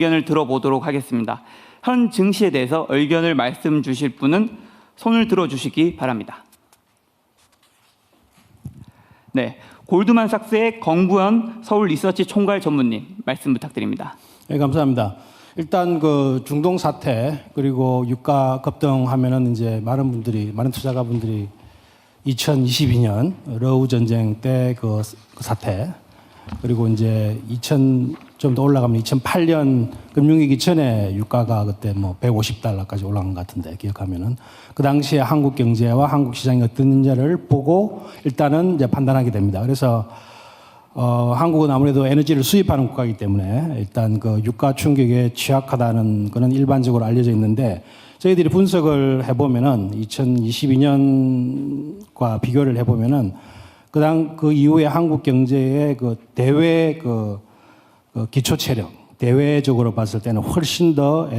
의견을 들어보도록 하겠습니다. 현 증시에 대해서 의견을 말씀 주실 분은 손을 들어주시기 바랍니다. 네, 골드만삭스의 정부현 서울 리서치 총괄 전무님 말씀 부탁드립니다. 네, 감사합니다. 일단 그 중동 사태 그리고 유가 급등하면은 이제 많은 투자가분들이 2022년 러우 전쟁 때 그 사태 그리고 이제 좀 더 올라가면 2008년 금융위기 전에 유가가 그때 뭐 $150까지 올라간 것 같은데 기억하면은 그 당시에 한국 경제와 한국 시장이 어떤지를 보고 일단은 이제 판단하게 됩니다. 그래서 한국은 아무래도 에너지를 수입하는 국가이기 때문에 일단 그 유가 충격에 취약하다는 거는 일반적으로 알려져 있는데 저희들이 분석을 해보면은 2022년과 비교를 해보면은 그 이후에 한국 경제의 그 대외 기초 체력, 대외적으로 봤을 때는 훨씬 더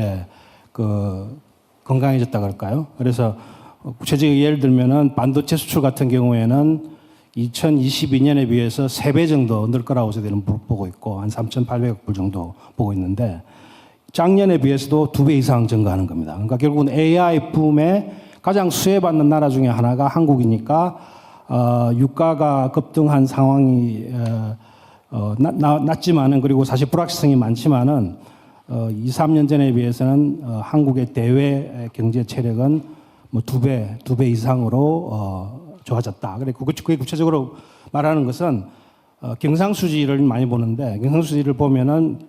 건강해졌다 그럴까요? 그래서 구체적인 예를 들면은 반도체 수출 같은 경우에는 2022년에 비해서 3배 정도 늘 거라고 저희들은 보고 있고 한 3,800억 불 정도 보고 있는데 작년에 비해서도 2배 이상 증가하는 겁니다. 그러니까 결국은 AI 붐에 가장 수혜받는 나라 중에 하나가 한국이니까 유가가 급등한 상황이 낮지만은 그리고 사실 불확실성이 많지만은 2, 3년 전에 비해서는 한국의 대외 경제 체력은 뭐 2배 이상으로 좋아졌다. 그래 그게 구체적으로 말하는 것은 경상수지를 많이 보는데 경상수지를 보면은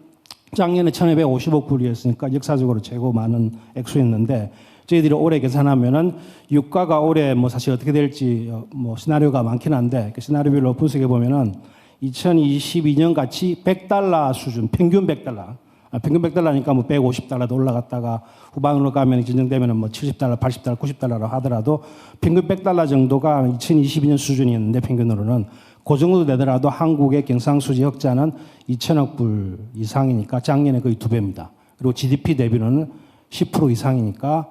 작년에 1,250억 불이었으니까 역사적으로 최고 많은 액수였는데 저희들이 올해 계산하면은 유가가 올해 뭐 사실 어떻게 될지 뭐 시나리오가 많긴 한데 그 시나리오별로 분석해 보면은 2022년 같이 $100 수준, 평균 $100. 평균 $100니까 뭐 $150도 올라갔다가 후반으로 가면 진정되면은 뭐 $70, $80, $90로 하더라도 평균 $100 정도가 2022년 수준이었는데 평균으로는 그 정도 되더라도 한국의 경상수지 흑자는 2,000억 불 이상이니까 작년에 거의 2배입니다. 그리고 GDP 대비로는 10% 이상이니까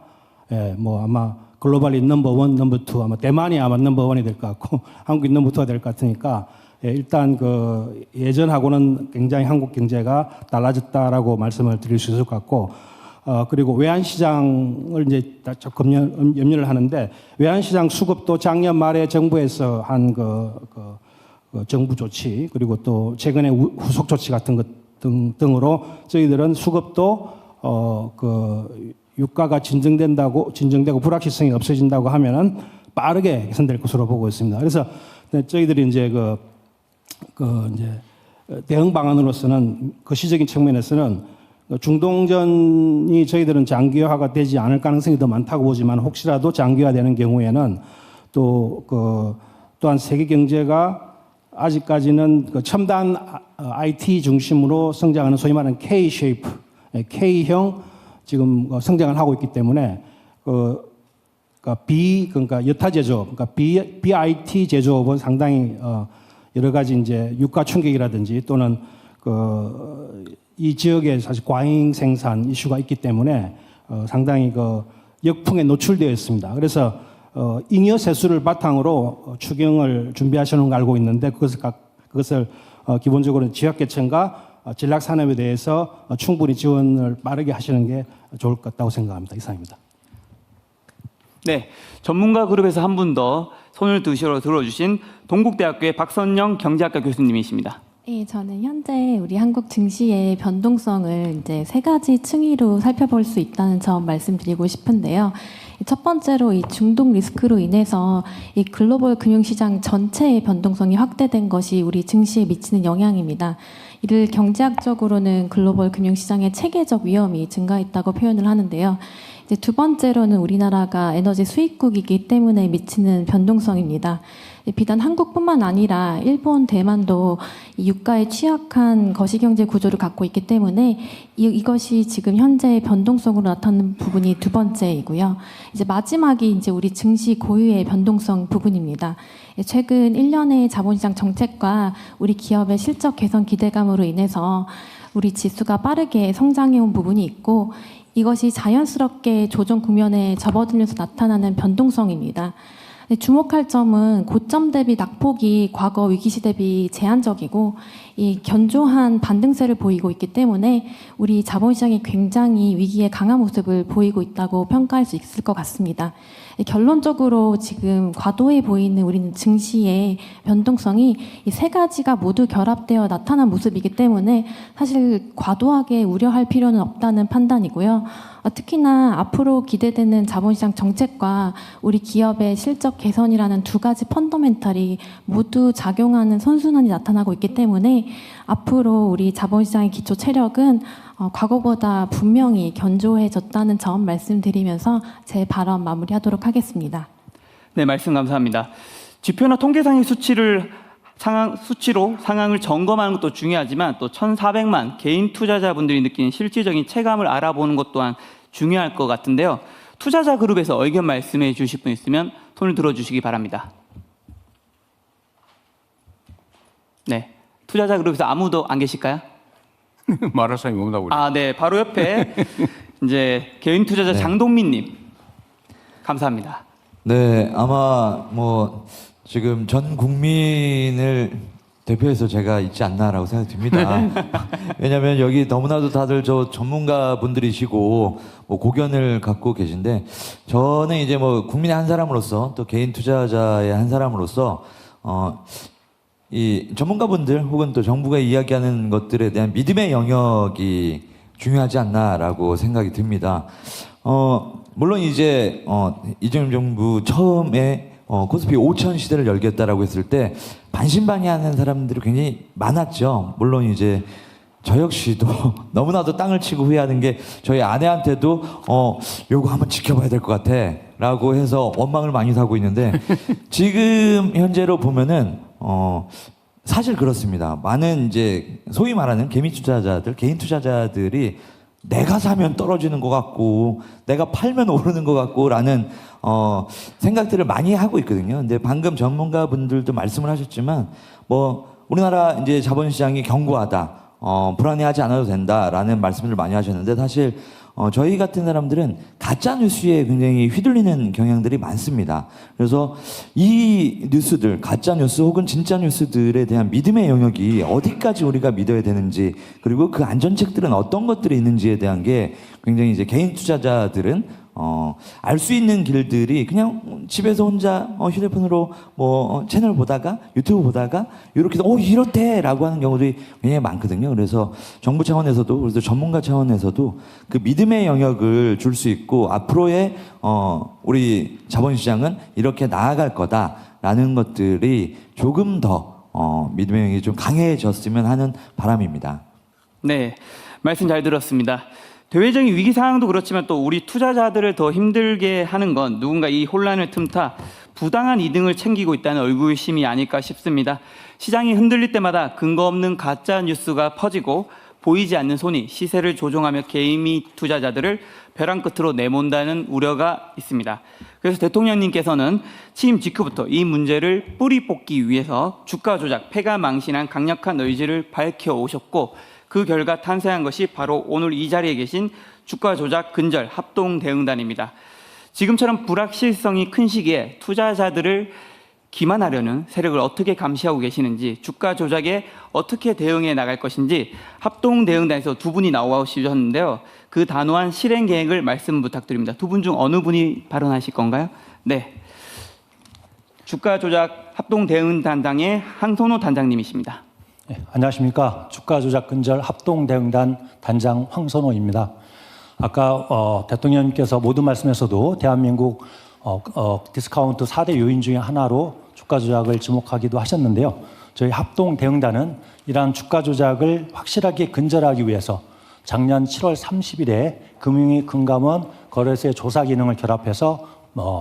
뭐 아마 글로벌이 넘버1, 넘버2 아마 대만이 아마 넘버1이 될 것 같고 한국이 넘버2가 될 것 같으니까 일단 그 예전하고는 굉장히 한국 경제가 달라졌다라고 말씀을 드릴 수 있을 것 같고 그리고 외환시장을 이제 조금 염려를 하는데 외환시장 수급도 작년 말에 정부에서 한 정부 조치 그리고 또 최근에 후속 조치 같은 것 등으로 저희들은 수급도 유가가 진정되고 불확실성이 없어진다고 하면은 빠르게 개선될 것으로 보고 있습니다. 그래서 저희들이 이제 이제 대응 방안으로서는 거시적인 측면에서는 중동전이 저희들은 장기화가 되지 않을 가능성이 더 많다고 보지만 혹시라도 장기화되는 경우에는 또한 세계 경제가 아직까지는 첨단 IT 중심으로 성장하는 소위 말하는 K-shape, K형 지금 성장을 하고 있기 때문에 그러니까 여타 제조업, 그러니까 BIT 제조업은 상당히 여러 가지 이제 유가 충격이라든지 또는 이 지역에 사실 과잉 생산 이슈가 있기 때문에 상당히 역풍에 노출되어 있습니다. 그래서 잉여 세수를 바탕으로 추경을 준비하시는 걸 알고 있는데 그것을 기본적으로 지역계층과 전략산업에 대해서 충분히 지원을 빠르게 하시는 게 좋을 것 같다고 생각합니다. 이상입니다. 네, 전문가 그룹에서 한 분 더 손을 들어주신 동국대학교의 박선영 경제학과 교수님이십니다. 네, 저는 현재 우리 한국 증시의 변동성을 이제 3가지 층위로 살펴볼 수 있다는 점 말씀드리고 싶은데요. 첫 번째로 이 중동 리스크로 인해서 이 글로벌 금융시장 전체의 변동성이 확대된 것이 우리 증시에 미치는 영향입니다. 이를 경제학적으로는 글로벌 금융시장의 체계적 위험이 증가했다고 표현을 하는데요. 이제 두 번째로는 우리나라가 에너지 수입국이기 때문에 미치는 변동성입니다. 비단 한국뿐만 아니라 일본, 대만도 이 유가에 취약한 거시경제 구조를 갖고 있기 때문에 이것이 지금 현재 변동성으로 나타나는 부분이 두 번째이고요. 이제 마지막이 이제 우리 증시 고유의 변동성 부분입니다. 최근 1년의 자본시장 정책과 우리 기업의 실적 개선 기대감으로 인해서 우리 지수가 빠르게 성장해온 부분이 있고 이것이 자연스럽게 조정 국면에 접어들면서 나타나는 변동성입니다. 네, 주목할 점은 고점 대비 낙폭이 과거 위기시 대비 제한적이고 이 견조한 반등세를 보이고 있기 때문에 우리 자본시장이 굉장히 위기에 강한 모습을 보이고 있다고 평가할 수 있을 것 같습니다. 결론적으로 지금 과도해 보이는 우리는 증시의 변동성이 이 세 가지가 모두 결합되어 나타난 모습이기 때문에 사실 과도하게 우려할 필요는 없다는 판단이고요. 특히나 앞으로 기대되는 자본시장 정책과 우리 기업의 실적 개선이라는 두 가지 펀더멘탈이 모두 작용하는 선순환이 나타나고 있기 때문에 앞으로 우리 자본시장의 기초 체력은 과거보다 분명히 견조해졌다는 점 말씀드리면서 제 발언 마무리하도록 하겠습니다. 네, 말씀 감사합니다. 지표나 통계상의 수치로 상황을 점검하는 것도 중요하지만 또 1,400만 개인 투자자분들이 느끼는 실질적인 체감을 알아보는 것 또한 중요할 것 같은데요. 투자자 그룹에서 의견 말씀해 주실 분 있으면 손을 들어주시기 바랍니다. 네, 투자자 그룹에서 아무도 안 계실까요? 말할 사람이 없나 보네. 아, 네, 바로 옆에 이제 개인 투자자 장동민님, 감사합니다. 네, 아마 뭐 지금 전 국민을 대표해서 제가 있지 않나라고 생각이 듭니다. 왜냐하면 여기 너무나도 다들 저 전문가 분들이시고 뭐 고견을 갖고 계신데 저는 이제 뭐 국민의 한 사람으로서 또 개인 투자자의 한 사람으로서 이 전문가분들 혹은 또 정부가 이야기하는 것들에 대한 믿음의 영역이 중요하지 않나라고 생각이 듭니다. 물론 이제 이재명 정부 처음에 코스피 5천 시대를 열겠다라고 했을 때 반신반의하는 사람들이 굉장히 많았죠. 물론 이제 저 역시도 너무나도 땅을 치고 후회하는 게 저희 아내한테도 요거 한번 지켜봐야 될 것 같아라고 해서 원망을 많이 사고 있는데 지금 현재로 보면은 사실 그렇습니다. 많은 이제 소위 말하는 개미 투자자들, 개인 투자자들이 내가 사면 떨어지는 것 같고 내가 팔면 오르는 것 같고라는 생각들을 많이 하고 있거든요. 근데 방금 전문가분들도 말씀을 하셨지만 뭐 우리나라 이제 자본시장이 견고하다, 불안해하지 않아도 된다라는 말씀을 많이 하셨는데 사실 저희 같은 사람들은 가짜 뉴스에 굉장히 휘둘리는 경향들이 많습니다. 그래서 이 뉴스들, 가짜 뉴스 혹은 진짜 뉴스들에 대한 믿음의 영역이 어디까지 우리가 믿어야 되는지, 그리고 그 안전책들은 어떤 것들이 있는지에 대한 게 굉장히 이제 개인 투자자들은 알 수 있는 길들이 그냥 집에서 혼자 휴대폰으로 뭐 채널 보다가 유튜브 보다가 이렇게 이렇대라고 하는 경우들이 굉장히 많거든요. 그래서 정부 차원에서도 그래서 전문가 차원에서도 그 믿음의 영역을 줄 수 있고 앞으로의 우리 자본시장은 이렇게 나아갈 거다라는 것들이 조금 더 믿음의 영역이 좀 강해졌으면 하는 바람입니다. 네, 말씀 잘 들었습니다. 대외적인 위기 상황도 그렇지만 또 우리 투자자들을 더 힘들게 하는 건 누군가 이 혼란을 틈타 부당한 이득을 챙기고 있다는 의구심이 아닐까 싶습니다. 시장이 흔들릴 때마다 근거 없는 가짜 뉴스가 퍼지고 보이지 않는 손이 시세를 조종하며 개미 투자자들을 벼랑 끝으로 내몬다는 우려가 있습니다. 그래서 대통령님께서는 취임 직후부터 이 문제를 뿌리 뽑기 위해서 주가 조작, 패가 망신한 강력한 의지를 밝혀오셨고 그 결과 탄생한 것이 바로 오늘 이 자리에 계신 주가 조작 근절 합동 대응단입니다. 지금처럼 불확실성이 큰 시기에 투자자들을 기만하려는 세력을 어떻게 감시하고 계시는지, 주가 조작에 어떻게 대응해 나갈 것인지 합동 대응단에서 두 분이 나오셨는데요. 그 단호한 실행 계획을 말씀 부탁드립니다. 두 분 중 어느 분이 발언하실 건가요? 네, 주가 조작 합동 대응단장의 한선호 단장님이십니다. 네, 안녕하십니까. 주가 조작 근절 합동 대응단 단장 황선호입니다. 아까 대통령님께서 모든 말씀에서도 대한민국 디스카운트 4대 요인 중에 하나로 주가 조작을 지목하기도 하셨는데요. 저희 합동 대응단은 이러한 주가 조작을 확실하게 근절하기 위해서 작년 7월 30일에 금융위 금감원 거래소의 조사 기능을 결합해서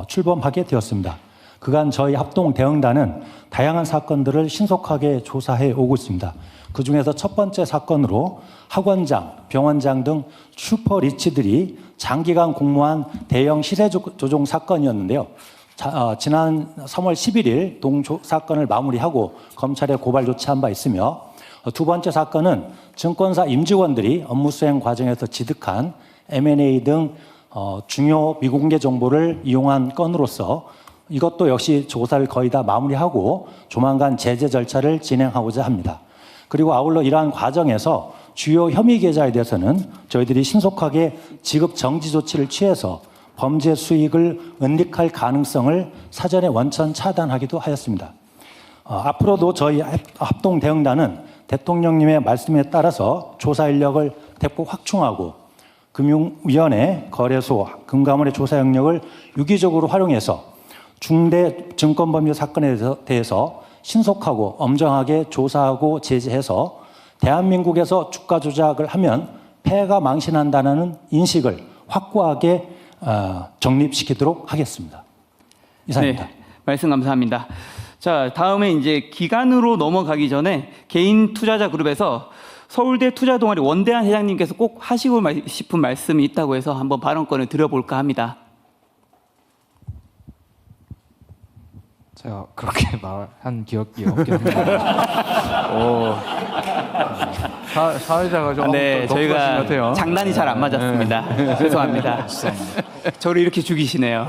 출범하게 되었습니다. 그간 저희 합동 대응단은 다양한 사건들을 신속하게 조사해 오고 있습니다. 그중에서 첫 번째 사건으로 학원장, 병원장 등 슈퍼리치들이 장기간 공모한 대형 시세 조종 사건이었는데요. 지난 3월 11일 사건을 마무리하고 검찰에 고발 조치한 바 있으며 두 번째 사건은 증권사 임직원들이 업무 수행 과정에서 취득한 M&A 등 중요 미공개 정보를 이용한 건으로서 이것도 역시 조사를 거의 다 마무리하고 조만간 제재 절차를 진행하고자 합니다. 그리고 아울러 이러한 과정에서 주요 혐의 계좌에 대해서는 저희들이 신속하게 지급 정지 조치를 취해서 범죄 수익을 은닉할 가능성을 사전에 원천 차단하기도 하였습니다. 앞으로도 저희 합동 대응단은 대통령님의 말씀에 따라서 조사 인력을 대폭 확충하고 금융위원회, 거래소, 금감원의 조사 영역을 유기적으로 활용해서 중대 증권범죄 사건에 대해서 신속하고 엄정하게 조사하고 제재해서 대한민국에서 주가 조작을 하면 폐해가 망신한다는 인식을 확고하게 정립시키도록 하겠습니다. 이상입니다. 네, 말씀 감사합니다. 자, 다음에 이제 기간으로 넘어가기 전에 개인 투자자 그룹에서 서울대 투자동아리 원대한 회장님께서 꼭 하시고 싶은 말씀이 있다고 해서 한번 발언권을 드려볼까 합니다. 제가 그렇게 말한 기억이 없긴 합니다. 사회자가 좀 네, 독특하신 것 같아요. 저희가 장난이 잘 안 맞았습니다. 죄송합니다. 저를 이렇게 죽이시네요.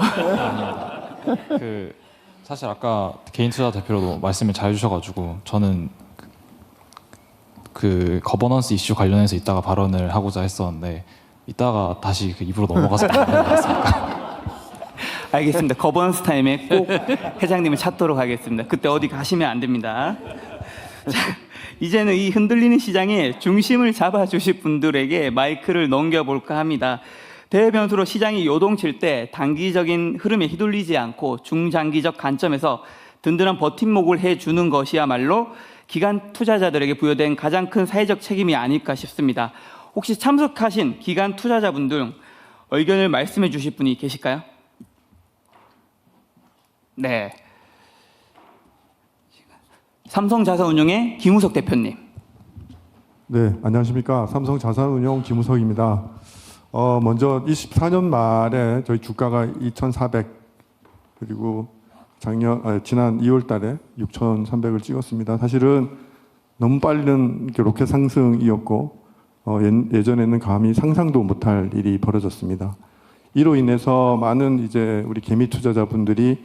사실 아까 개인 투자 대표로도 말씀을 잘 해주셔가지고 저는 그 거버넌스 이슈 관련해서 이따가 발언을 하고자 했었는데 이따가 다시 그 입으로 넘어가서 말씀드리겠습니다. 알겠습니다. 거버넌스 타임에 꼭 회장님을 찾도록 하겠습니다. 그때 어디 가시면 안 됩니다. 자, 이제는 이 흔들리는 시장의 중심을 잡아주실 분들에게 마이크를 넘겨볼까 합니다. 대변수로 시장이 요동칠 때 단기적인 흐름에 휘둘리지 않고 중장기적 관점에서 든든한 버팀목을 해주는 것이야말로 기관 투자자들에게 부여된 가장 큰 사회적 책임이 아닐까 싶습니다. 혹시 참석하신 기관 투자자분들 의견을 말씀해 주실 분이 계실까요? 네. 삼성자산운용의 김우석 대표님. 네, 안녕하십니까. 삼성자산운용 김우석입니다. 먼저 24년 말에 저희 주가가 2,400 그리고 지난 2월 달에 6,300을 찍었습니다. 사실은 너무 빠른 로켓 상승이었고 예전에는 감히 상상도 못할 일이 벌어졌습니다. 이로 인해서 많은 이제 우리 개미 투자자분들이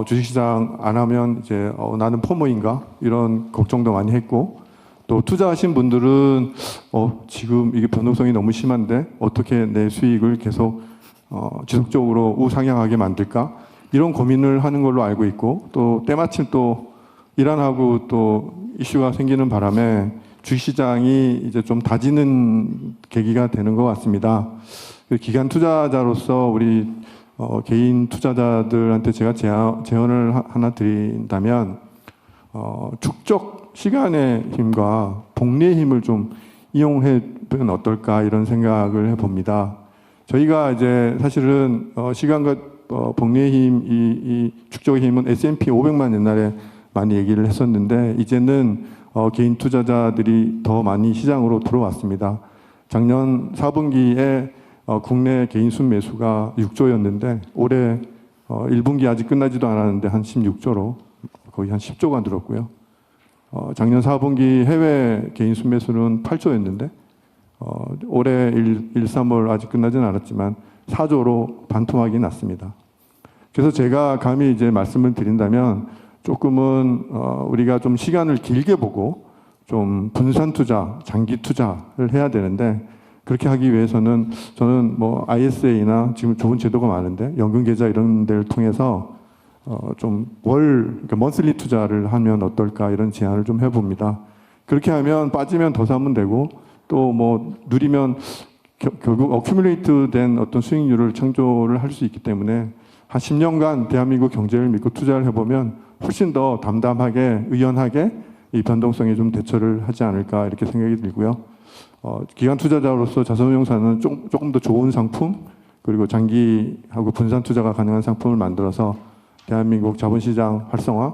주식시장 안 하면 이제 나는 포모인가 이런 걱정도 많이 했고 또 투자하신 분들은 지금 이게 변동성이 너무 심한데 어떻게 내 수익을 계속 지속적으로 우상향하게 만들까 이런 고민을 하는 걸로 알고 있고 또 때마침 또 이란하고 또 이슈가 생기는 바람에 주식시장이 이제 좀 다지는 계기가 되는 것 같습니다. 기관 투자자로서 우리 개인 투자자들한테 제가 제언을 하나 드린다면 축적 시간의 힘과 복리의 힘을 좀 이용해 보면 어떨까 이런 생각을 해봅니다. 저희가 이제 사실은 시간과 복리의 힘, 이 축적의 힘은 S&P 500만 옛날에 많이 얘기를 했었는데 이제는 개인 투자자들이 더 많이 시장으로 들어왔습니다. 작년 4분기에 국내 개인 순매수가 6조였는데 올해 1분기 아직 끝나지도 않았는데 한 16조로 거의 한 10조가 늘었고요. 작년 4분기 해외 개인 순매수는 8조였는데 올해 1, 3월 아직 끝나지는 않았지만 4조로 반토막이 났습니다. 그래서 제가 감히 이제 말씀을 드린다면 조금은 우리가 좀 시간을 길게 보고 좀 분산 투자, 장기 투자를 해야 되는데 그렇게 하기 위해서는 저는 뭐 ISA나 지금 좋은 제도가 많은데 연금 계좌 이런 데를 통해서 좀 그러니까 먼슬리 투자를 하면 어떨까 이런 제안을 좀 해봅니다. 그렇게 하면 빠지면 더 사면 되고 또 뭐 누리면 결국 어큐뮬레이트 된 어떤 수익률을 창조를 할 수 있기 때문에 한 10년간 대한민국 경제를 믿고 투자를 해보면 훨씬 더 담담하게 의연하게 이 변동성에 좀 대처를 하지 않을까 이렇게 생각이 들고요. 기관 투자자로서 자산운용사는 조금 더 좋은 상품 그리고 장기하고 분산 투자가 가능한 상품을 만들어서 대한민국 자본시장 활성화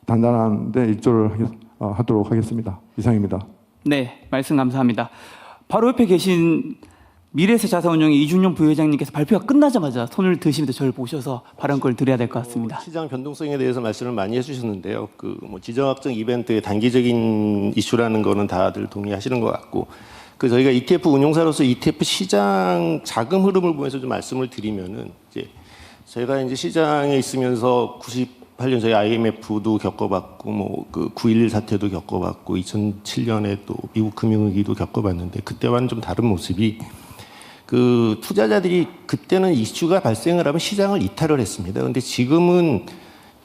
단단한 데 일조를 하도록 하겠습니다. 이상입니다. 네, 말씀 감사합니다. 바로 옆에 계신 미래에셋 자산운용의 이준용 부회장님께서 발표가 끝나자마자 손을 드시면서 저를 보셔서 발언권을 드려야 될 것 같습니다. 시장 변동성에 대해서 말씀을 많이 해주셨는데요. 뭐 지정학적 이벤트의 단기적인 이슈라는 거는 다들 동의하시는 것 같고, 저희가 ETF 운용사로서 ETF 시장 자금 흐름을 보면서 좀 말씀을 드리면은 이제 제가 이제 시장에 있으면서 98년 저희 IMF도 겪어봤고 뭐 그 9.11 사태도 겪어봤고 2007년에 또 미국 금융위기도 겪어봤는데 그때와는 좀 다른 모습이 그 투자자들이 그때는 이슈가 발생을 하면 시장을 이탈을 했습니다. 그런데 지금은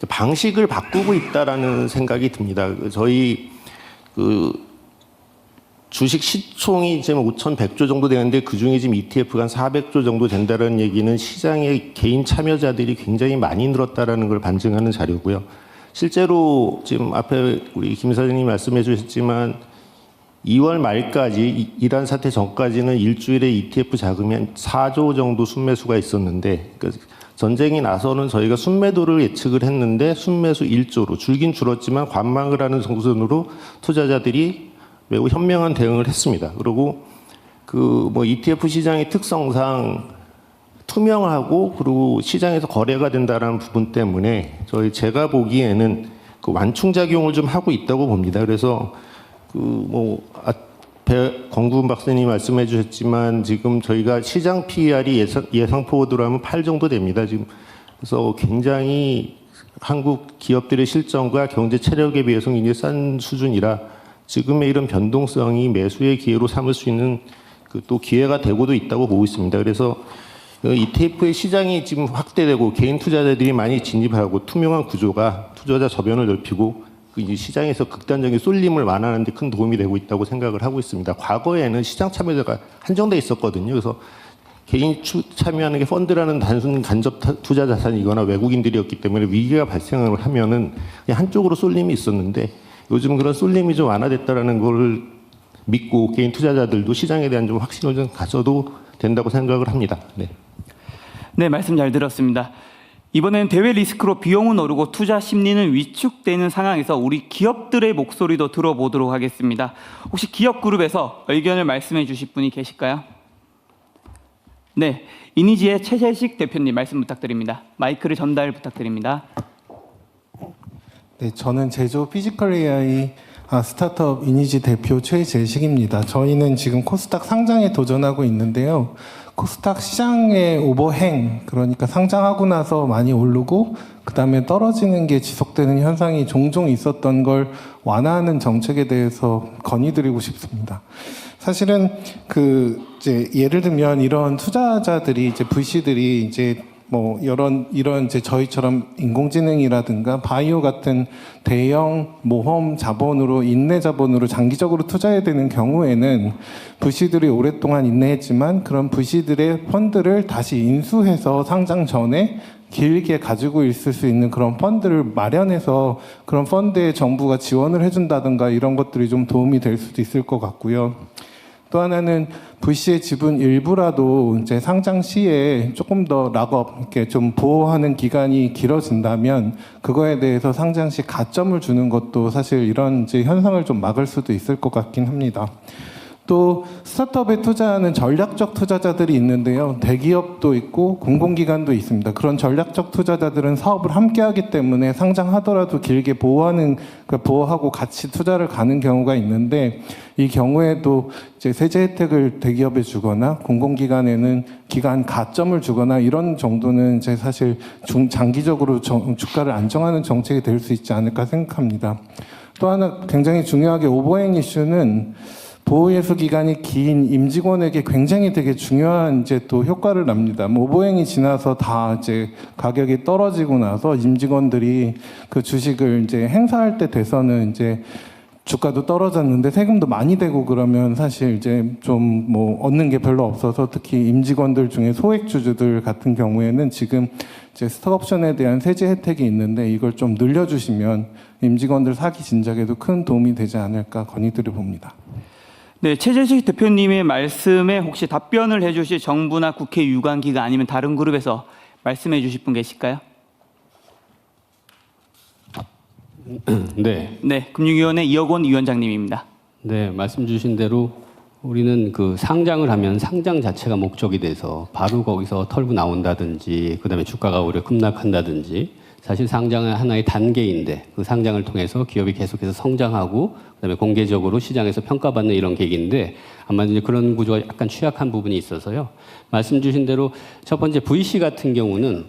방식을 바꾸고 있다라는 생각이 듭니다. 저희 그 주식 시총이 지금 5,100조 정도 되는데 그 중에 지금 ETF가 한 400조 정도 된다는 얘기는 시장의 개인 참여자들이 굉장히 많이 늘었다라는 걸 반증하는 자료고요. 실제로 지금 앞에 우리 김 사장님이 말씀해 주셨지만 2월 말까지 이란 사태 전까지는 일주일에 ETF 자금이 한 4조 정도 순매수가 있었는데 그러니까 전쟁이 나서는 저희가 순매도를 예측을 했는데 순매수 1조로 줄긴 줄었지만 관망을 하는 정선으로 투자자들이 매우 현명한 대응을 했습니다. 그리고 그 뭐 ETF 시장의 특성상 투명하고 그리고 시장에서 거래가 된다는 부분 때문에 제가 보기에는 그 완충 작용을 좀 하고 있다고 봅니다. 그래서 그 뭐 권구은 박사님이 말씀해 주셨지만 지금 저희가 시장 PER이 예상 포워드로 하면 8 정도 됩니다. 지금 그래서 굉장히 한국 기업들의 실적과 경제 체력에 비해서 굉장히 싼 수준이라 지금의 이런 변동성이 매수의 기회로 삼을 수 있는 그 또 기회가 되고도 있다고 보고 있습니다. 그래서 ETF의 시장이 지금 확대되고 개인 투자자들이 많이 진입하고 투명한 구조가 투자자 저변을 넓히고 그 이제 시장에서 극단적인 쏠림을 완화하는 데 큰 도움이 되고 있다고 생각을 하고 있습니다. 과거에는 시장 참여자가 한정돼 있었거든요. 그래서 개인이 참여하는 게 펀드라는 단순 간접 투자 자산이거나 외국인들이었기 때문에 위기가 발생을 하면은 그냥 한쪽으로 쏠림이 있었는데 요즘 그런 쏠림이 좀 완화됐다라는 걸 믿고 개인 투자자들도 시장에 대한 좀 확신을 좀 가져도 된다고 생각을 합니다. 네. 네, 말씀 잘 들었습니다. 이번엔 대외 리스크로 비용은 오르고 투자 심리는 위축되는 상황에서 우리 기업들의 목소리도 들어보도록 하겠습니다. 혹시 기업 그룹에서 의견을 말씀해 주실 분이 계실까요? 네, 이니지의 최재식 대표님 말씀 부탁드립니다. 마이크를 전달 부탁드립니다. 네, 저는 제조 피지컬 AI 스타트업 이니지 대표 최재식입니다. 저희는 지금 코스닥 상장에 도전하고 있는데요. 코스닥 시장의 오버행, 그러니까 상장하고 나서 많이 오르고 그다음에 떨어지는 게 지속되는 현상이 종종 있었던 걸 완화하는 정책에 대해서 건의드리고 싶습니다. 사실은 이제 예를 들면 이런 투자자들이 이제 VC들이 이제 뭐 이런 이제 저희처럼 인공지능이라든가 바이오 같은 대형 모험 자본으로 인내 자본으로 장기적으로 투자해야 되는 경우에는 VC들이 오랫동안 인내했지만 그런 VC들의 펀드를 다시 인수해서 상장 전에 길게 가지고 있을 수 있는 그런 펀드를 마련해서 그런 펀드에 정부가 지원을 해준다든가 이런 것들이 좀 도움이 될 수도 있을 것 같고요. 또 하나는 VC의 지분 일부라도 이제 상장 시에 조금 더 락업, 이렇게 좀 보호하는 기간이 길어진다면 그거에 대해서 상장 시 가점을 주는 것도 사실 이런 이제 현상을 좀 막을 수도 있을 것 같긴 합니다. 또 스타트업에 투자하는 전략적 투자자들이 있는데요. 대기업도 있고 공공기관도 있습니다. 그런 전략적 투자자들은 사업을 함께하기 때문에 상장하더라도 길게 보호하고 같이 투자를 가는 경우가 있는데 이 경우에도 이제 세제 혜택을 대기업에 주거나 공공기관에는 기간 가점을 주거나 이런 정도는 이제 사실 장기적으로 주가를 안정하는 정책이 될 수 있지 않을까 생각합니다. 또 하나 굉장히 중요하게 오버행 이슈는 보호예수 기간이 긴 임직원에게 굉장히 되게 중요한 이제 또 효과를 납니다. 오버행이 지나서 다 이제 가격이 떨어지고 나서 임직원들이 그 주식을 이제 행사할 때 돼서는 이제 주가도 떨어졌는데 세금도 많이 되고 그러면 사실 이제 좀 뭐 얻는 게 별로 없어서 특히 임직원들 중에 소액주주들 같은 경우에는 지금 이제 스톡옵션에 대한 세제 혜택이 있는데 이걸 좀 늘려주시면 임직원들 사기 진작에도 큰 도움이 되지 않을까 건의드려 봅니다. 네, 최재식 대표님의 말씀에 혹시 답변을 해주실 정부나 국회 유관기관 아니면 다른 그룹에서 말씀해 주실 분 계실까요? 네. 네, 금융위원회 이혁원 위원장님입니다. 네, 말씀 주신 대로 우리는 그 상장을 하면 상장 자체가 목적이 돼서 바로 거기서 털고 나온다든지 그다음에 주가가 오히려 급락한다든지 사실 상장은 하나의 단계인데 그 상장을 통해서 기업이 계속해서 성장하고 그다음에 공개적으로 시장에서 평가받는 이런 계기인데 아마 이제 그런 구조가 약간 취약한 부분이 있어서요. 말씀 주신 대로 첫 번째 VC 같은 경우는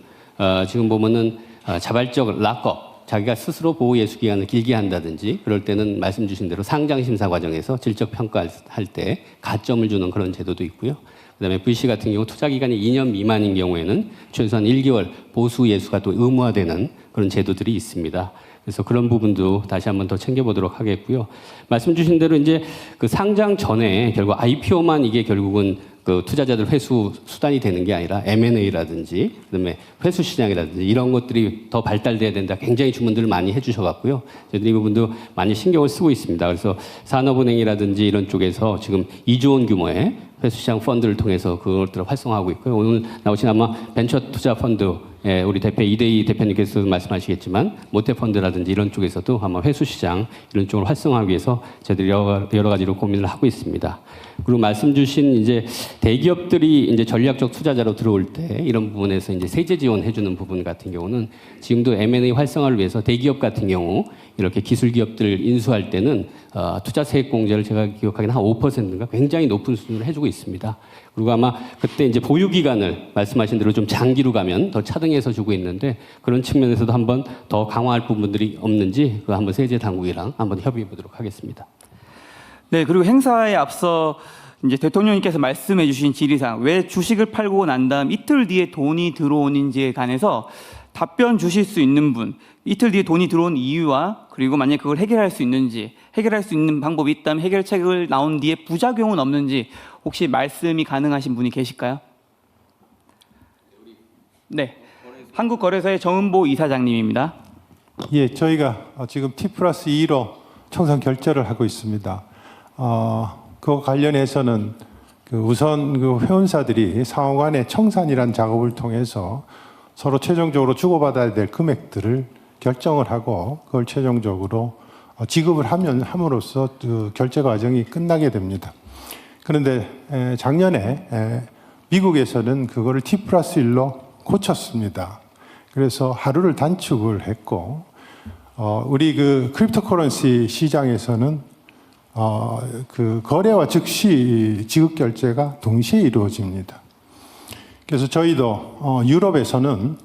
지금 보면은 자발적 락업, 자기가 스스로 보호 예수 기간을 길게 한다든지 그럴 때는 말씀 주신 대로 상장 심사 과정에서 질적 평가할 때 가점을 주는 그런 제도도 있고요. 그다음에 VC 같은 경우 투자 기간이 2년 미만인 경우에는 최소한 1개월 보수 예수가 또 의무화되는 그런 제도들이 있습니다. 그래서 그런 부분도 다시 한번 더 챙겨보도록 하겠고요. 말씀 주신 대로 이제 그 상장 전에 결국 IPO만 이게 결국은 그 투자자들 회수 수단이 되는 게 아니라 M&A라든지 그다음에 회수 시장이라든지 이런 것들이 더 발달돼야 된다. 굉장히 주문들을 많이 해주셔갖고요. 저희들이 이 부분도 많이 신경을 쓰고 있습니다. 그래서 산업은행이라든지 이런 쪽에서 지금 2조 원 규모의 회수시장 펀드를 통해서 그것들을 활성화하고 있고요. 오늘 나오신 아마 벤처 투자 펀드, 우리 대표 이대희 대표님께서 말씀하시겠지만 모태펀드라든지 이런 쪽에서도 아마 회수시장 이런 쪽을 활성화하기 위해서 저희들이 여러 가지로 고민을 하고 있습니다. 그리고 말씀 주신 이제 대기업들이 이제 전략적 투자자로 들어올 때 이런 부분에서 이제 세제 지원해주는 부분 같은 경우는 지금도 M&A 활성화를 위해서 대기업 같은 경우 이렇게 기술 기업들 인수할 때는 투자세액 공제를 제가 기억하기는 한 5%인가 굉장히 높은 수준을 해주고 있습니다. 그리고 아마 그때 이제 보유 기간을 말씀하신 대로 좀 장기로 가면 더 차등해서 주고 있는데 그런 측면에서도 한번 더 강화할 부분들이 없는지 그 한번 세제 당국이랑 한번 협의해 보도록 하겠습니다. 네, 그리고 행사에 앞서 이제 대통령님께서 말씀해 주신 질의사항, 왜 주식을 팔고 난 다음 이틀 뒤에 돈이 들어오는지에 관해서 답변 주실 수 있는 분, 이틀 뒤에 돈이 들어온 이유와 그리고 만약 그걸 해결할 수 있는지, 해결할 수 있는 방법이 있다면 해결책을 나온 뒤에 부작용은 없는지 혹시 말씀이 가능하신 분이 계실까요? 네, 한국거래소의 정은보 이사장님입니다. 예, 저희가 지금 T+2로 청산 결제를 하고 있습니다. 그와 관련해서는 우선 그 회원사들이 상호 간의 청산이란 작업을 통해서 서로 최종적으로 주고받아야 될 금액들을 결정을 하고 그걸 최종적으로 지급을 함으로써 그 결제 과정이 끝나게 됩니다. 그런데 작년에 미국에서는 그거를 T+1로 고쳤습니다. 그래서 하루를 단축을 했고 우리 그 크립토커런시 시장에서는 그 거래와 즉시 지급 결제가 동시에 이루어집니다. 그래서 저희도 유럽에서는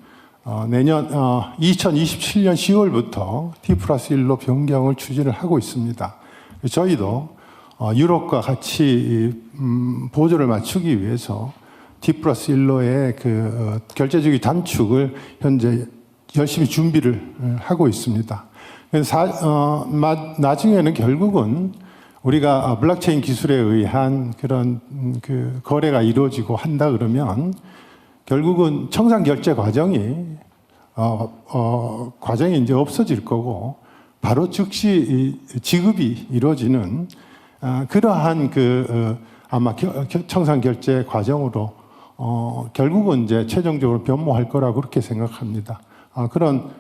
내년 2027년 10월부터 T+1로 변경을 추진을 하고 있습니다. 저희도 유럽과 같이 보조를 맞추기 위해서 T+1로의 그 결제주기 단축을 현재 열심히 준비를 하고 있습니다. 그래서 나중에는 결국은 우리가 블록체인 기술에 의한 그런 그 거래가 이루어지고 한다 그러면 결국은 청산 결제 과정이 이제 없어질 거고 바로 즉시 지급이 이루어지는 그러한 아마 청산 결제 과정으로 결국은 이제 최종적으로 변모할 거라고 그렇게 생각합니다. 그런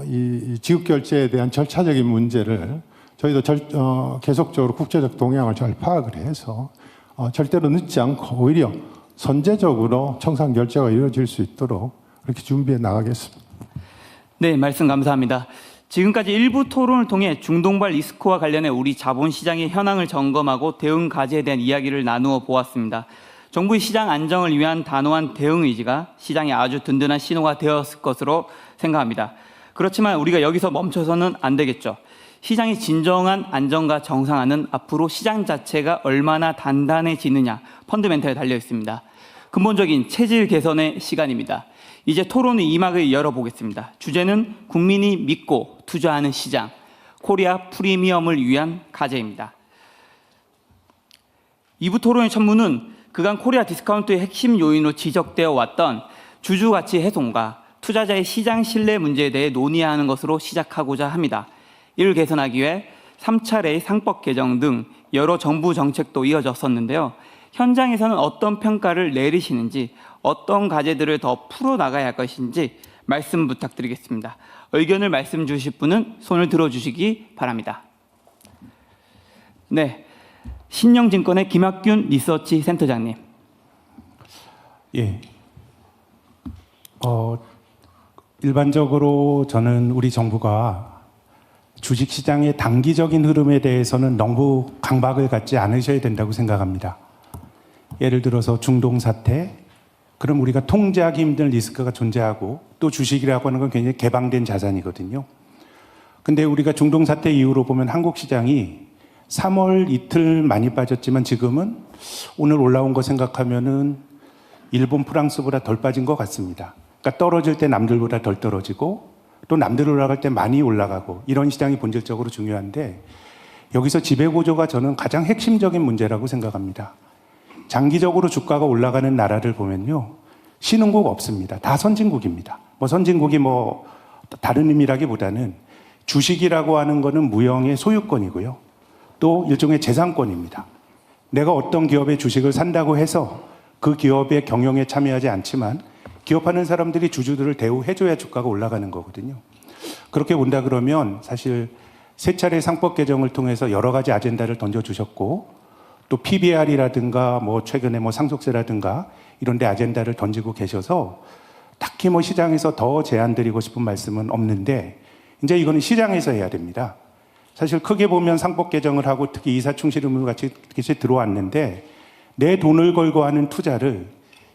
이 지급 결제에 대한 절차적인 문제를 저희도 계속적으로 국제적 동향을 잘 파악을 해서 절대로 늦지 않고 오히려 선제적으로 청산 결제가 이루어질 수 있도록 그렇게 준비해 나가겠습니다. 네, 말씀 감사합니다. 지금까지 일부 토론을 통해 중동발 리스크와 관련해 우리 자본시장의 현황을 점검하고 대응 과제에 대한 이야기를 나누어 보았습니다. 정부의 시장 안정을 위한 단호한 대응 의지가 시장에 아주 든든한 신호가 되었을 것으로 생각합니다. 그렇지만 우리가 여기서 멈춰서는 안 되겠죠. 시장의 진정한 안정과 정상화는 앞으로 시장 자체가 얼마나 단단해지느냐 펀드멘탈에 달려 있습니다. 근본적인 체질 개선의 시간입니다. 이제 토론의 이막을 열어보겠습니다. 주제는 국민이 믿고 투자하는 시장, 코리아 프리미엄을 위한 과제입니다. 2부 토론의 첫문은 그간 코리아 디스카운트의 핵심 요인으로 지적되어 왔던 주주가치 훼손과 투자자의 시장 신뢰 문제에 대해 논의하는 것으로 시작하고자 합니다. 이를 개선하기 위해 3차례의 상법 개정 등 여러 정부 정책도 이어졌었는데요. 현장에서는 어떤 평가를 내리시는지, 어떤 과제들을 더 풀어나가야 할 것인지 말씀 부탁드리겠습니다. 의견을 말씀 주실 분은 손을 들어주시기 바랍니다. 네, 신영증권의 김학균 리서치 센터장님. 예. 일반적으로 저는 우리 정부가 주식시장의 단기적인 흐름에 대해서는 너무 강박을 갖지 않으셔야 된다고 생각합니다. 예를 들어서 중동 사태, 그럼 우리가 통제하기 힘든 리스크가 존재하고 또 주식이라고 하는 건 굉장히 개방된 자산이거든요. 근데 우리가 중동 사태 이후로 보면 한국 시장이 3월 이틀 많이 빠졌지만 지금은 오늘 올라온 거 생각하면은 일본, 프랑스보다 덜 빠진 것 같습니다. 그러니까 떨어질 때 남들보다 덜 떨어지고 또 남들 올라갈 때 많이 올라가고 이런 시장이 본질적으로 중요한데 여기서 지배구조가 저는 가장 핵심적인 문제라고 생각합니다. 장기적으로 주가가 올라가는 나라를 보면요. 신흥국 없습니다. 다 선진국입니다. 선진국이 다른 의미라기보다는 주식이라고 하는 거는 무형의 소유권이고요. 또 일종의 재산권입니다. 내가 어떤 기업의 주식을 산다고 해서 그 기업의 경영에 참여하지 않지만 기업하는 사람들이 주주들을 대우해줘야 주가가 올라가는 거거든요. 그렇게 본다 그러면 사실 세 차례 상법 개정을 통해서 여러 가지 아젠다를 던져주셨고 또 PBR이라든가 최근에 상속세라든가 이런 데 아젠다를 던지고 계셔서 딱히 시장에서 더 제안 드리고 싶은 말씀은 없는데 이제 이거는 시장에서 해야 됩니다. 사실 크게 보면 상법 개정을 하고 특히 이사 충실 의무 같이 들어왔는데 내 돈을 걸고 하는 투자를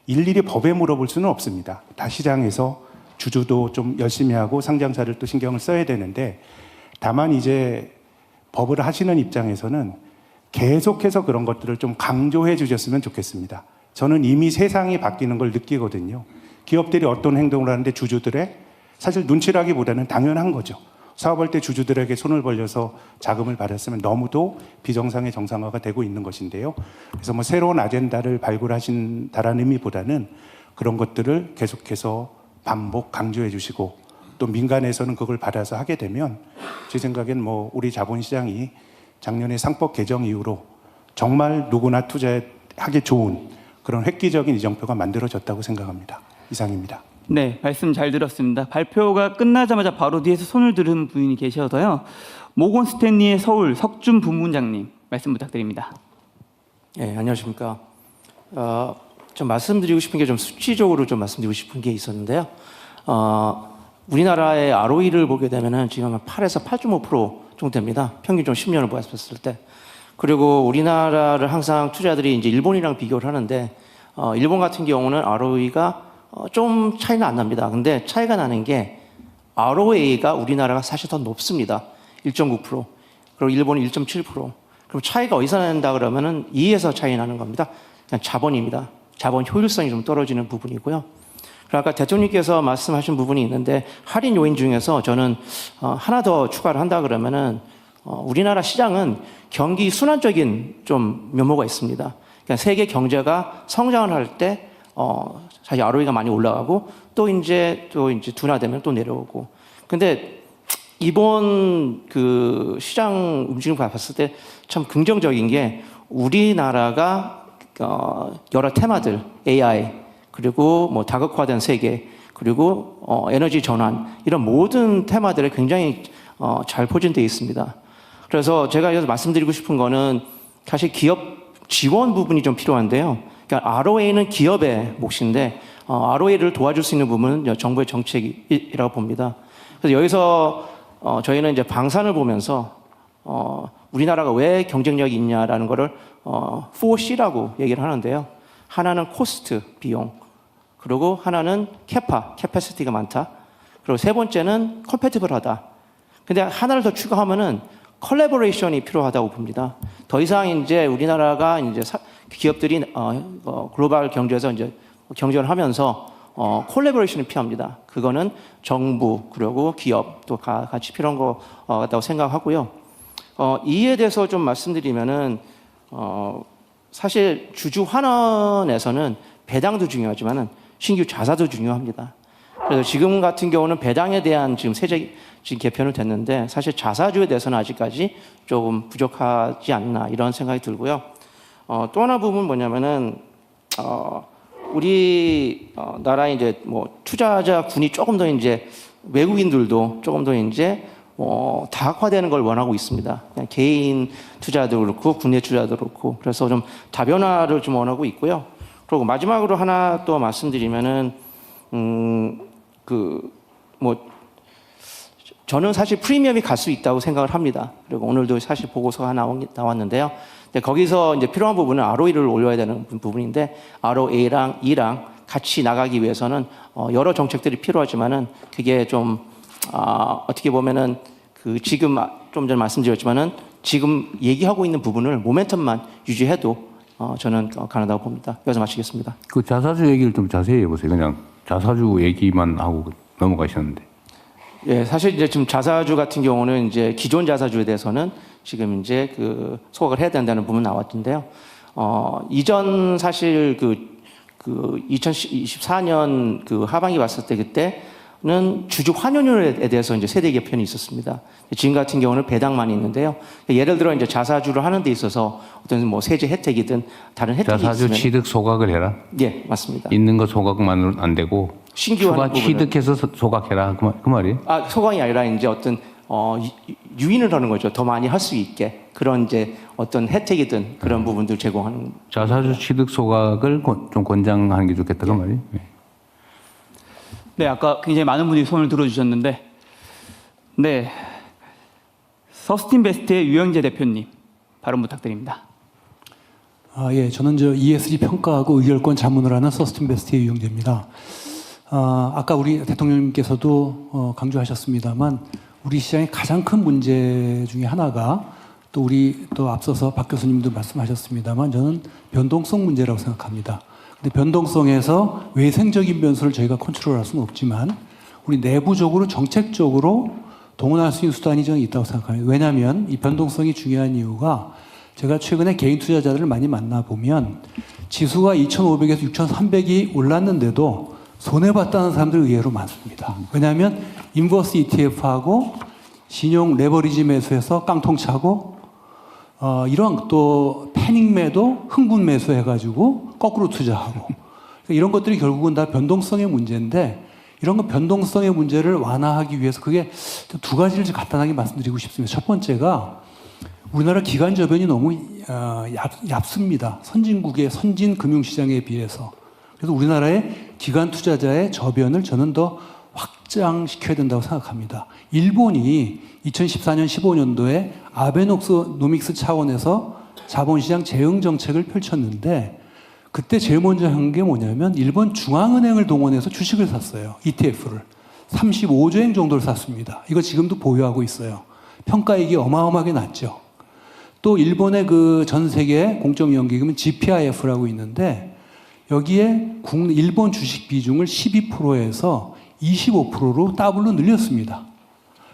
일일이 법에 물어볼 수는 없습니다. 다 시장에서 주주도 좀 열심히 하고 상장사를 또 신경을 써야 되는데 다만 이제 법을 하시는 입장에서는 계속해서 그런 것들을 좀 강조해 주셨으면 좋겠습니다. 저는 이미 세상이 바뀌는 걸 느끼거든요. 기업들이 어떤 행동을 하는데 주주들의 사실 눈치라기보다는 당연한 거죠. 사업할 때 주주들에게 손을 벌려서 자금을 받았으면 너무도 비정상의 정상화가 되고 있는 것인데요. 그래서 새로운 아젠다를 발굴하신다라는 의미보다는 그런 것들을 계속해서 반복 강조해 주시고 또 민간에서는 그걸 받아서 하게 되면 제 생각엔 우리 자본시장이 작년에 상법 개정 이후로 정말 누구나 투자하기 좋은 그런 획기적인 이정표가 만들어졌다고 생각합니다. 이상입니다. 네, 말씀 잘 들었습니다. 발표가 끝나자마자 바로 뒤에서 손을 들은 분이 계셔서요. 모건 스탠리의 서울 석준 부문장님 말씀 부탁드립니다. 네, 안녕하십니까. 좀 말씀드리고 싶은 게 좀 수치적으로 좀 말씀드리고 싶은 게 있었는데요. 우리나라의 ROE를 보게 되면은 지금 8에서 8.5% 정도 됩니다. 평균 좀 10년을 봤을 때. 그리고 우리나라를 항상 투자들이 이제 일본이랑 비교를 하는데, 일본 같은 경우는 ROE가 좀 차이는 안 납니다. 근데 차이가 나는 게 ROA가 우리나라가 사실 더 높습니다. 1.9%. 그리고 일본은 1.7%. 그럼 차이가 어디서 난다 그러면은 2에서 차이 나는 겁니다. 그냥 자본입니다. 자본 효율성이 좀 떨어지는 부분이고요. 그리고 아까 대통령께서 말씀하신 부분이 있는데 할인 요인 중에서 저는 하나 더 추가를 한다 그러면은 우리나라 시장은 경기 순환적인 좀 면모가 있습니다. 그러니까 세계 경제가 성장을 할 때 사실 ROE가 많이 올라가고 또 이제 둔화되면 또 내려오고. 근데 이번 그 시장 움직임을 봤을 때 참 긍정적인 게 우리나라가 여러 테마들 AI 그리고 다극화된 세계 그리고 에너지 전환 이런 모든 테마들에 굉장히 잘 포진되어 있습니다. 그래서 제가 여기서 말씀드리고 싶은 거는 사실 기업 지원 부분이 좀 필요한데요. 그러니까 ROA는 기업의 몫인데 ROA를 도와줄 수 있는 부분은 정부의 정책이라고 봅니다. 그래서 여기서 저희는 이제 방산을 보면서 우리나라가 왜 경쟁력이 있냐라는 거를 4C라고 얘기를 하는데요. 하나는 코스트, 비용. 그리고 하나는 캐파시티가 많다. 그리고 세 번째는 컴패티블하다. 근데 하나를 더 추가하면은 컬래버레이션이 필요하다고 봅니다. 더 이상 이제 우리나라가 이제 기업들이 글로벌 경제에서 이제 경쟁을 하면서 콜래버레이션이 필요합니다. 그거는 정부 그리고 기업 또 같이 필요한 거 같다고 생각하고요. 이에 대해서 좀 말씀드리면은 사실 주주 환원에서는 배당도 중요하지만은 신규 자사도 중요합니다. 그래서 지금 같은 경우는 배당에 대한 지금 세제 지금 개편은 됐는데 사실 자사주에 대해서는 아직까지 조금 부족하지 않나 이런 생각이 들고요. 또 하나 부분 뭐냐면은 우리 나라 이제 투자자 군이 조금 더 이제 외국인들도 조금 더 이제 다각화되는 걸 원하고 있습니다. 그냥 개인 투자도 그렇고 국내 투자도 그렇고 그래서 좀 다변화를 좀 원하고 있고요. 그리고 마지막으로 하나 또 말씀드리면은 저는 사실 프리미엄이 갈 수 있다고 생각을 합니다. 그리고 오늘도 사실 보고서가 나왔는데요. 근데 거기서 이제 필요한 부분은 ROE를 올려야 되는 부분인데 ROA랑 E랑 같이 나가기 위해서는 여러 정책들이 필요하지만은 그게 좀 어떻게 보면은 그 지금 좀 전에 말씀드렸지만은 지금 얘기하고 있는 부분을 모멘텀만 유지해도 저는 가능하다고 봅니다. 여기서 마치겠습니다. 그 자사주 얘기를 좀 자세히 해보세요. 그냥 자사주 얘기만 하고 넘어가셨는데. 예, 사실 이제 지금 자사주 같은 경우는 이제 기존 자사주에 대해서는 지금 이제 그 소각을 해야 된다는 부분 나왔던데요. 이전 사실 그 2024년 그 하반기 왔을 때 그때는 주주 환원율에 대해서 이제 세대 개편이 있었습니다. 지금 같은 경우는 배당만 있는데요. 예를 들어 이제 자사주를 하는 데 있어서 어떤 뭐 세제 혜택이든 다른 혜택이 자사주 있으면 취득 소각을 해라. 예, 맞습니다. 있는 거 소각만으로는 안 되고 신규 추가 하는 부분은- 취득해서 소각해라 그 말이에요. 소각이 아니라 이제 어떤 유인을 하는 거죠. 더 많이 할 수 있게 그런 이제 어떤 혜택이든 그런 부분들 제공하는. 자사주 취득 소각을 좀 권장하는 게 좋겠다 그 말이에요. 네, 아까 굉장히 많은 분이 손을 들어주셨는데, 네, 서스틴베스트의 유영재 대표님 발언 부탁드립니다. 예, 저는 ESG 평가하고 의결권 자문을 하는 서스틴베스트의 유영재입니다. 아까 우리 대통령님께서도 강조하셨습니다만 우리 시장의 가장 큰 문제 중에 하나가 또 앞서서 박 교수님도 말씀하셨습니다만 저는 변동성 문제라고 생각합니다. 근데 변동성에서 외생적인 변수를 저희가 컨트롤할 수는 없지만 우리 내부적으로 정책적으로 동원할 수 있는 수단이 저는 있다고 생각합니다. 왜냐하면 이 변동성이 중요한 이유가 제가 최근에 개인 투자자들을 많이 만나보면 지수가 2,500에서 6,300이 올랐는데도 손해봤다는 사람들이 의외로 많습니다. 왜냐하면 인버스 ETF하고 신용 레버리지 매수해서 깡통 차고 이런 또 패닉 매도, 흥분 매수 해가지고 거꾸로 투자하고 그러니까 이런 것들이 결국은 다 변동성의 문제인데 이런 거 변동성의 문제를 완화하기 위해서 그게 두 가지를 간단하게 말씀드리고 싶습니다. 첫 번째가 우리나라 기관 저변이 너무 얇습니다. 선진국의 선진 금융시장에 비해서. 그래서 우리나라의 기관 투자자의 저변을 저는 더 확장시켜야 된다고 생각합니다. 일본이 2014년 15년도에 아베노믹스 차원에서 자본시장 재응 정책을 펼쳤는데 그때 제일 먼저 한 게 뭐냐면 일본 중앙은행을 동원해서 주식을 샀어요. ETF를. 35조 엔 정도를 샀습니다. 이거 지금도 보유하고 있어요. 평가이익이 어마어마하게 낮죠. 또 일본의 그 전 세계 공적연기금은 GPIF라고 있는데 여기에 일본 주식 비중을 12%에서 25%로 더블로 늘렸습니다.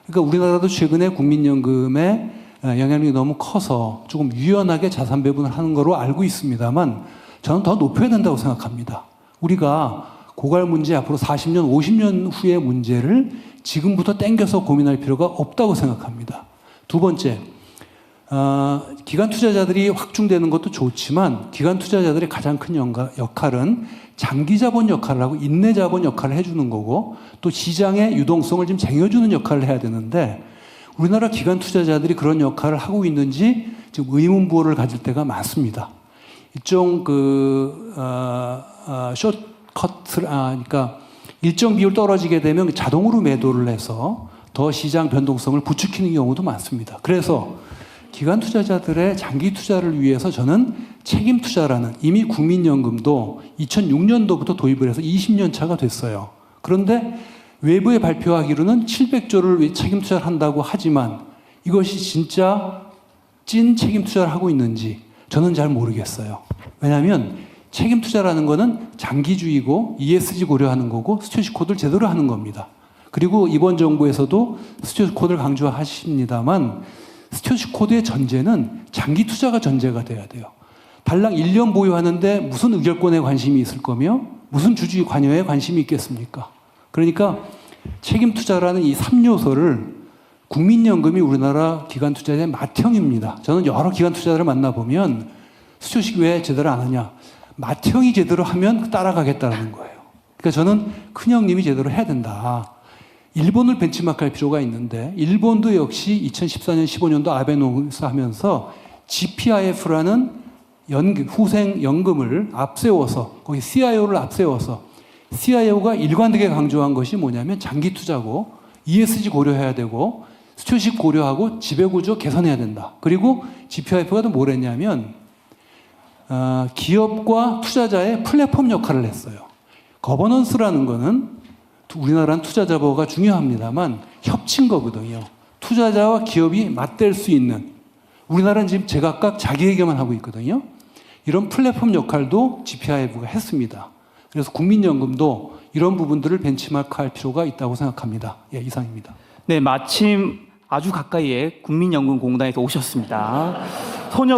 그러니까 우리나라도 최근에 국민연금의 영향력이 너무 커서 조금 유연하게 자산 배분을 하는 거로 알고 있습니다만 저는 더 높여야 된다고 생각합니다. 우리가 고갈 문제 앞으로 40년, 50년 후의 문제를 지금부터 땡겨서 고민할 필요가 없다고 생각합니다. 두 번째, 기관 투자자들이 확충되는 것도 좋지만 기관 투자자들의 가장 큰 역할은 장기 자본 역할을 하고 인내 자본 역할을 해주는 거고 또 시장의 유동성을 좀 쟁여주는 역할을 해야 되는데 우리나라 기관 투자자들이 그런 역할을 하고 있는지 지금 의문부호를 가질 때가 많습니다. 일종 그러니까 일정 비율 떨어지게 되면 자동으로 매도를 해서 더 시장 변동성을 부추기는 경우도 많습니다. 그래서 기관 투자자들의 장기 투자를 위해서 저는 책임 투자라는 이미 국민연금도 2006년도부터 도입을 해서 20년 차가 됐어요. 그런데 외부에 발표하기로는 700조를 책임 투자를 한다고 하지만 이것이 진짜 찐 책임 투자를 하고 있는지 저는 잘 모르겠어요. 왜냐하면 책임 투자라는 거는 장기주의고 ESG 고려하는 거고 스튜어디십 코드를 제대로 하는 겁니다. 그리고 이번 정부에서도 스튜어디십 코드를 강조하십니다만 스튜어디십 코드의 전제는 장기 투자가 전제가 돼야 돼요. 달랑 1년 보유하는데 무슨 의결권에 관심이 있을 거며 무슨 주주 관여에 관심이 있겠습니까? 그러니까 책임 투자라는 이 3요소를 국민연금이 우리나라 기관 투자자의 맏형입니다. 저는 여러 기관 투자자를 만나보면 스튜어디십 왜 제대로 안 하냐. 맏형이 제대로 하면 따라가겠다는 거예요. 그러니까 저는 큰형님이 제대로 해야 된다. 일본을 벤치마크할 필요가 있는데 일본도 역시 2014년 15년도 아베노믹스 하면서 GPIF라는 후생 연금을 앞세워서 거기 CIO를 앞세워서 CIO가 일관되게 강조한 것이 뭐냐면 장기 투자고 ESG 고려해야 되고 스튜어디십 고려하고 지배구조 개선해야 된다. 그리고 GPIF가 또 뭘 했냐면 기업과 투자자의 플랫폼 역할을 했어요. 거버넌스라는 거는 우리나라는 투자자 보호가 중요합니다만 협치인 거거든요. 투자자와 기업이 맞댈 수 있는, 우리나라는 지금 제각각 자기에게만 하고 있거든요. 이런 플랫폼 역할도 GPIF가 했습니다. 그래서 국민연금도 이런 부분들을 벤치마크할 필요가 있다고 생각합니다. 예, 이상입니다. 네, 마침 아주 가까이에 국민연금공단에서 오셨습니다. 소녀